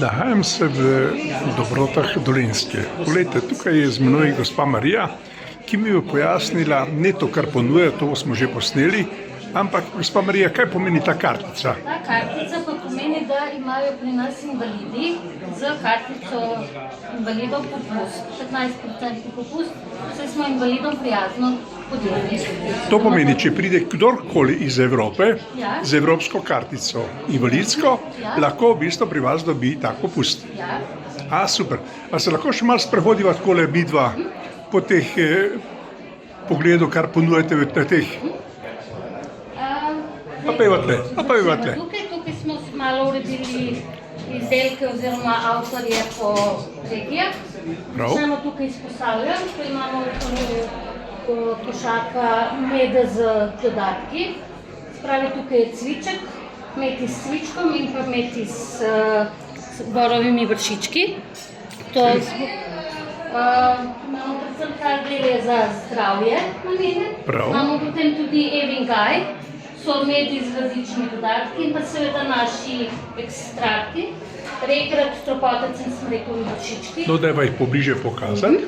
Nahajam se v Dobrotah Dolenjske. Poglejte, tukaj je z menoj gospa Marija, ki mi je pojasnila ne to, kar ponuja, to smo že posneli, ampak gospa Marija, kaj pomeni ta kartica? Ta kartica pa pomeni, da imajo pri nas invalidi z kartico invalidov popust, 15% popust, vse smo invalidom prijazno podjeli. To pomeni, če pride kdorkoli iz Evrope Ja. z evropsko kartico invalidsko, Ja. lahko v bistvu pri vas dobi tak popust. Ja. A, super. A se lahko še malo sprehodiva takole midva po teh pogledu, kar ponujate v teh? A pa je tle. Tukaj smo malo uredili izdelke oziroma avtorje po regijah. Prav. Samo tukaj izpostavljam, ko imamo košaka meda z dodatki. Spravi tukaj je cviček, meti s cvičkom in pa meti s borovimi vršički. To imamo predvsem kar del je za zdravje namenjen. Prav. Imamo potem tudi Evingaj, so medi z različnimi dodatki in pa seveda naši ekstrakti. Regrat, stropotec in smrekovi vršički. No, dajva jih pobliže pokazati.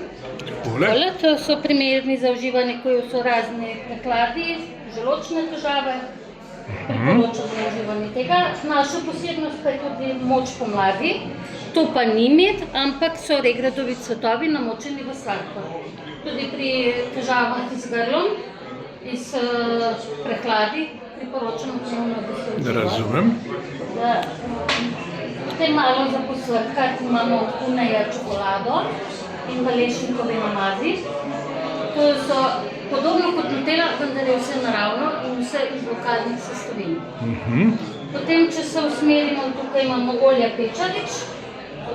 Takole. To so primerni za uživanje, ko so razne prehladi, želodčne težave. Priporočam za uživanje tega. Naša posebnost pa je tudi moč pomladi. To pa ni med, ampak so regratovi cvetovi namočeni v sladkor. Tudi pri težavah z grlom, iz prehladi, priporočam, da se uživa. Razumem. Potem malo za posladkati imamo od Kuneja čokolado in valešnikove namazi. To so podobno kot Nutella, vendar je vse naravno in vse iz lokalnih sestavin. Potem, če se usmerimo, tukaj imamo olja pečarič,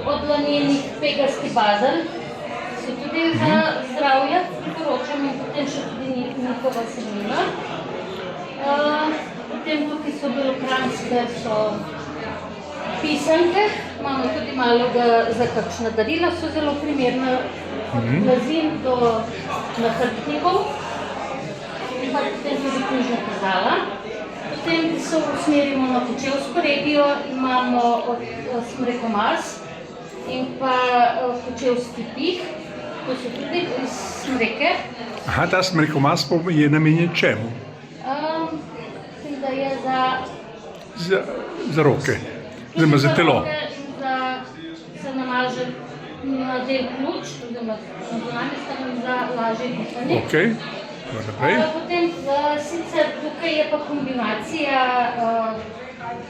od lanenih pegasti bazar, so tudi za zdravje, priporočam, in potem še tudi njihova semena. Potem tukaj so belokranjske, so pisanke, imamo tudi malo za kakšna darila, so zelo primerna od blazin do nahrbtnikov in pa potem tudi knjižna kazala. Potem, ki se usmerimo na Kočevsko regijo, imamo od smrekomaz in pa kočevski pih, to so tudi iz smreke. Aha, ta smrekomaz je namenjen čemu? Mislim, da je Za roke. Oziroma za telo. Da se namaže na del pljuč, oziroma na zunanje strani za lažje dihanje. Ok, naprej. Potem sicer tukaj je pa kombinacija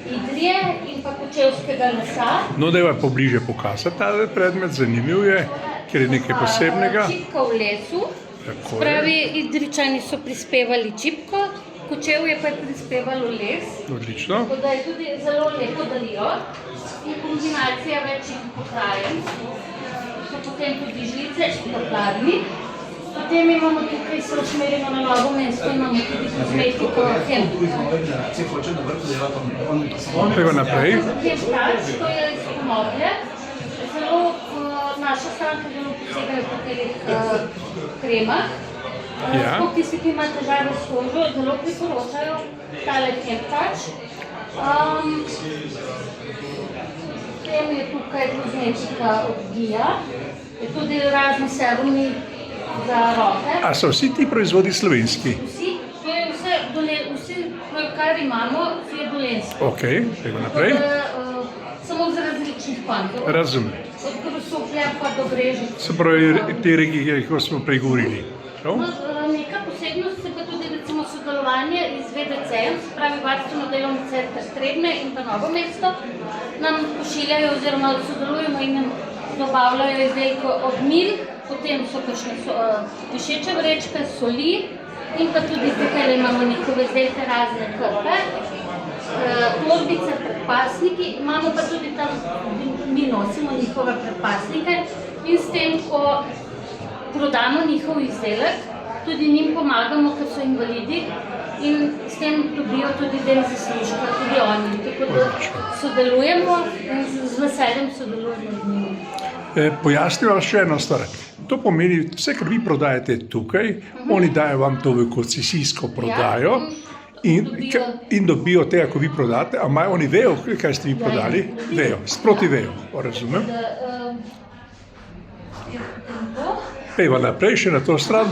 idrije in pa kočevskega lesa. No, dajva pobliže pokazati ta predmet, zanimiv je, ker je nekaj posebnega. Čipka v lesu, Tako je. spravi idričani so prispevali čipko, Kočevje pa je prispevalo les. Odlično. Tako da je tudi zelo lepo darilo in kombinacija večjih pokrajin. So potem tudi žlice in toplarni. Potem imamo tukaj, se usmerimo na Novo mesto, imamo tudi kozmetiko Dajva naprej. Hemtač, to je iz konoplje. Naša stranka zelo posegajo po teh kremah. Ja. Tisti, ki ima težave s kožo, zelo priporočajo tale Hemtač. Potem je tukaj kozmetika od Gia, je tudi razni serumi za roke. A so vsi ti proizvodi slovenski? Vsi, to je vse, kar imamo, vse je dolenski. Ok, dajva naprej. Samo z različnih pantov. Razumem. Od Grosuplja pa do Brežic. Se pravi, te regije, ko smo prej govorili. Neka posebnost je pa tudi recimo sodelovanje iz VDC-jem, se pravi Varstveno delovni center Trebnje in pa Novo mesto, nam pošiljajo oziroma sodelujemo in nam dobavljajo izdelke od mil, potem so kakšne dišeče vrečke, soli in pa tudi tukaj imamo njihove izdelke razne krpe, torbice, predpasniki, imamo pa tudi tam, mi nosimo njihove predpasnike in s tem, ko prodamo njihov izdelek, tudi njim pomagamo, ker so invalidi in s tem dobijo tudi del zaslužka, tudi oni. Tako da sodelujemo in z veseljem sodelujemo z njimi. Pojasniva še eno stvar. To pomeni, vse, kar vi prodajate tukaj, oni dajo vam to v koncesijsko prodajo In dobijo tega, ko vi prodate. A imajo oni vejo, kaj ste vi prodali? Vejo, sproti vejo, razumem. Pejva naprej, še na to stran.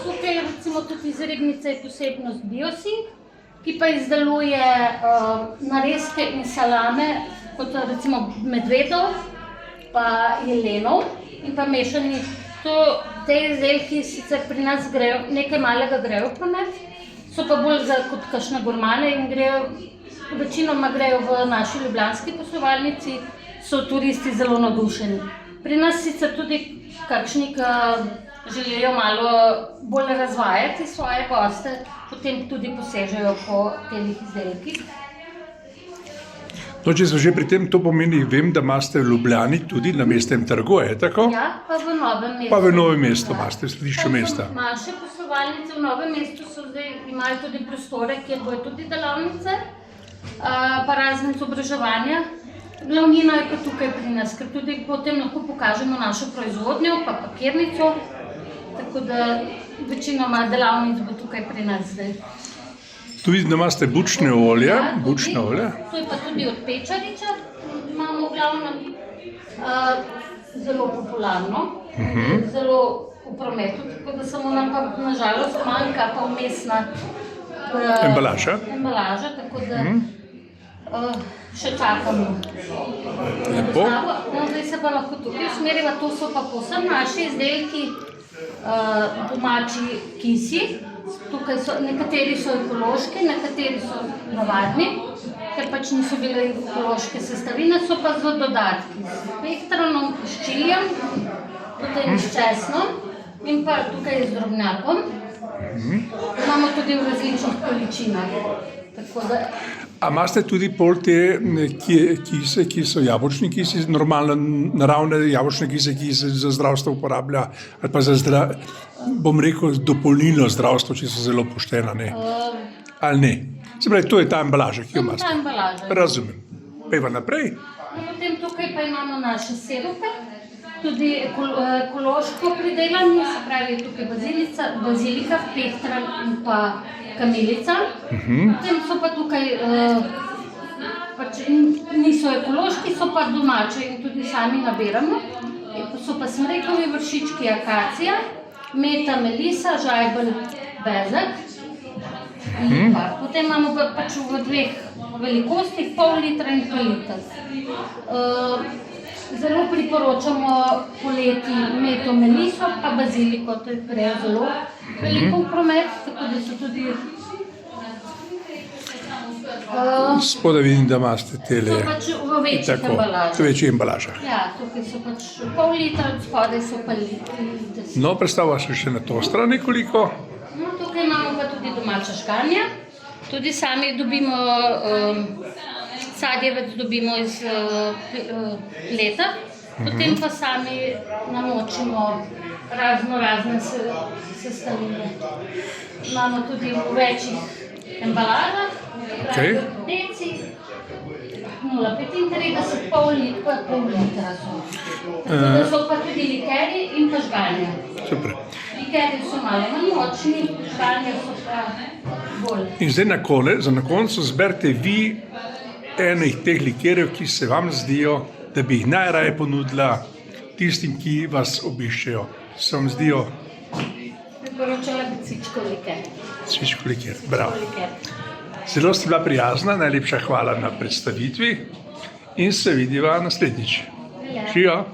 Tukaj recimo tudi iz ribnice je posebnost Biosink, ki pa izdeluje narezke in salame, kot recimo medvedov, pa jelenov in pa mešani. Te izdelki sicer pri nas grejo, nekaj malega grejo v promet, so pa bolj kot kakšne gurmane in večinoma grejo v naši ljubljanski poslovalnici, so turisti zelo navdušeni. Pri nas sicer tudi kakšni, ki želijo malo bolj razvajati svoje goste, potem tudi posežejo po teh izdelkih. No, če smo že pri tem, to pomeni, vem, da imate v Ljubljani tudi na Mestnem trgu, je tako? Ja, pa v Novem mestu. Pa v Novem mestu imate, v središču mesta. Naše poslovalnice v Novem mestu imajo tudi prostore, kjer bojo tudi delavnice, pa razne izobraževanja. Glavnina je pa tukaj pri nas, ker tudi potem lahko pokažemo našo proizvodnjo, pa pakirnico, tako da večinoma delavnic bo tukaj pri nas zdaj. Tu vidim, da imate bučne olje. To je pa tudi od Pečariča, imamo v glavnem zelo popularno, zelo v prometu, tako da samo nam pa nažalost manjka pa vmesna embalaža, tako da še čakamo. Lepo. No, zdaj se pa lahko tukaj usmeriva, to so pa povsem naši izdelki, domači kisi. Tukaj nekateri so ekološki, nekateri so navadni, ker pač niso bile ekološke sestavine, so pa z dodatki, s pehtranom, s čilijem, potem s česnom in pa tukaj z drobnjakom. Imamo tudi v različnih količinah. A imate tudi pol te kise, ki so jabolčni kisi, normalne, naravne jabolčne kise, ki se za zdravstvo uporablja, ali pa za, bom rekel, dopolnilno zdravstvo, če so zelo poštena, ne? Ali ne? Se pravi, to je ta embalaža, ki jo imate. Ta embalaža. Razumem. Pejva naprej. Potem tukaj pa imamo naše sirupe, tudi ekološko pridelani, se pravi tukaj bazilika, pehtran in pa kamilica. Potem so pa tukaj, pač niso ekološki, so pa domače in tudi sami nabiramo. So pa smrekovi vršički, akacija, meta, melisa, žajbelj, bezeg. Potem imamo pač v dveh velikostih, pol litra in pol liter. Zelo priporočamo poleti meto, meliso pa baziliko, to grejo zelo veliko v promet, tako da so tudi... Spodaj vidim, da imate tele... So pač v večjih embalažah. V večjih embalažah. Ja, tukaj so pač pol litra, spodaj so pa liter. No, predstavlja se še na to stran nekoliko. No, tukaj imamo pa tudi domača škanja. Tudi sami dobimo... Sadjevec dobimo iz leta, potem pa sami namočimo razne sestavine. Imamo tudi v večjih embalažah, deci, 0,35, pol litra so. Tako da so pa tudi likeri in pa žganja. Super. Likeri so malo manj močni, žganja so pa bolj. In zdaj za na koncu zberite vi enih teh likerjev, ki se vam zdijo, da bi jih najraje ponudila tistim, ki vas obiščejo. Se vam zdijo? Priporočala bi cvičkov liker. Cvičkov liker, bravo. Zelo ste bila prijazna, najlepša hvala na predstavitvi in se vidiva naslednjič. Živijo!